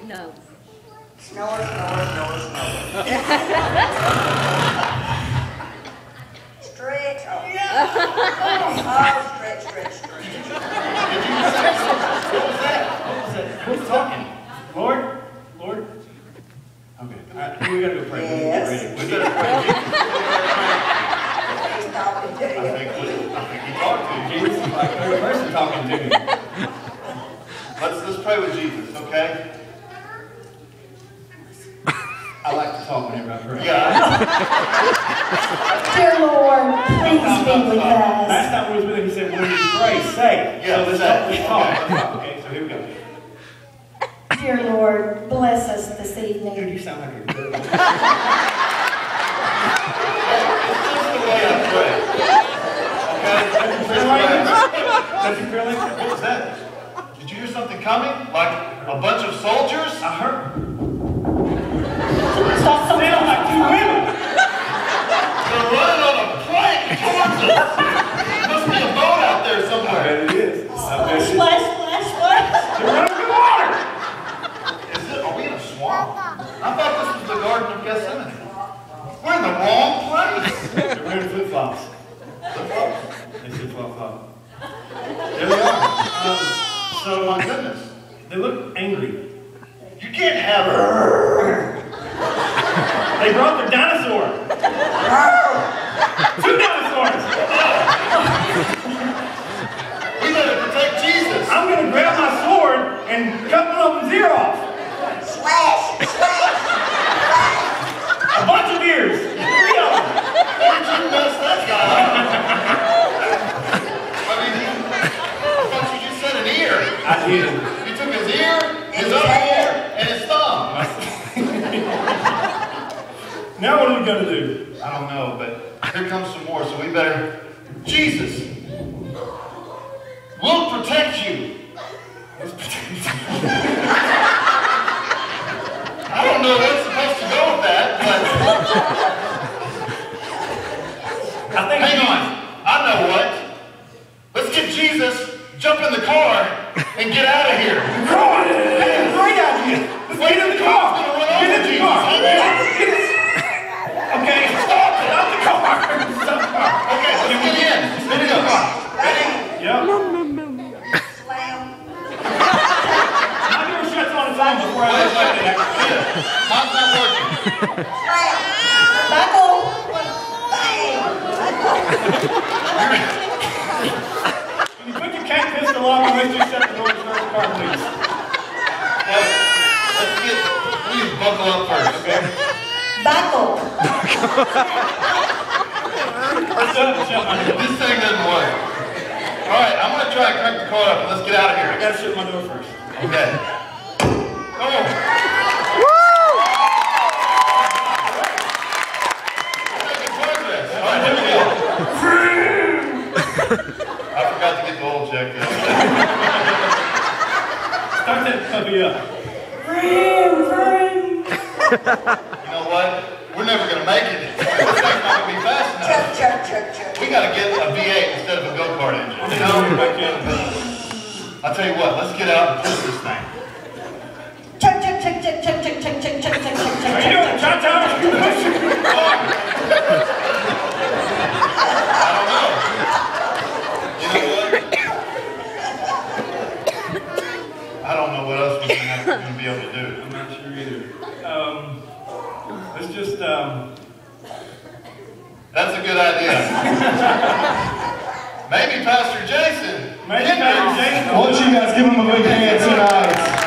No. Snore, snore, snore, snore. Stretch. Oh, stretch, stretch, stretch. What was that? Who's talking? Lord? Lord? Okay. All right. We gotta go pray. Yes. We gotta pray. He's talking to I you. think he talked to you. Jesus is like every person talking to me. Let's pray with Jesus, okay? I like to talk whenever I pray. Yeah. Dear Lord, please be with us. Last time we was with him, he said, when you pray, say. Yeah, so let's talk. Okay, so here we go. Dear Lord, bless us this Dude, evening. you sound like a good That's the way I pray. Okay? Does you feel like What was that? Did you hear something coming? Like a bunch of soldiers? I heard. Stop Sound like two women. They're running on a plank towards us. Must be a boat out there I somewhere. bet it is. I bet it is. Splash, splash, splash. They're running through water. Are we in a swamp? I thought this was the Garden of Gethsemane. We're in the wrong place. They're wearing flip-flops. Flip-flops? They said flip-flop. There they are. So, my goodness. They look angry. You can't have her. They brought their dinosaur. Two dinosaurs. We better protect Jesus. I'm going to grab my sword and cut one of them's ear off. Slash, slash. A bunch of ears. 3 of them. Why did you mess that guy up? I mean, I thought you just said an ear. I did. You took his ear, his other ear, and his thumb. Now what are we going to do? I don't know, but here comes some more, so we better... Jesus will protect you. I don't know what's supposed to go with that, but... I think Hang on. I know what. Let's get Jesus, jump in the car, and get out of here. Come on. That's a great idea. Let's get in the car. Get in the car. Okay, stop. Get out the car. Stop the car. Okay, let's get in. Here we go. Ready? Yep. Slam. My door shuts on its own before I look like that. Mine's not working. Slam. Buckle. Bang. Can you put your cat pistol on and let's just shut the door and start the car, please? Please buckle up first, okay? Buckle. This thing doesn't work. Alright, I'm going to try and crank the car up and let's get out of here. I gotta shut my door first. Okay. Come on. Making progress. Alright, here we go. I forgot to get the oil checked out. Start that puppy up. You know what? We're never going to make it. This thing's not going to be fast enough. Chuck, chuck, chuck, chuck. We got to get a V8 instead of a go-kart engine. You know? I'll tell you what, let's get out and push this thing. Chuck, chuck, chuck, chuck, chuck, chuck, chuck, chuck, chuck, chuck, chuck, chuck. Are you doing it? Cha-cha? I don't know. You know what? I don't know what else we're going to be able to do. I'm not sure either. Let's just, That's a good idea. Maybe Pastor Jason. Maybe Pastor Jason. Why don't you guys give him a big hand tonight?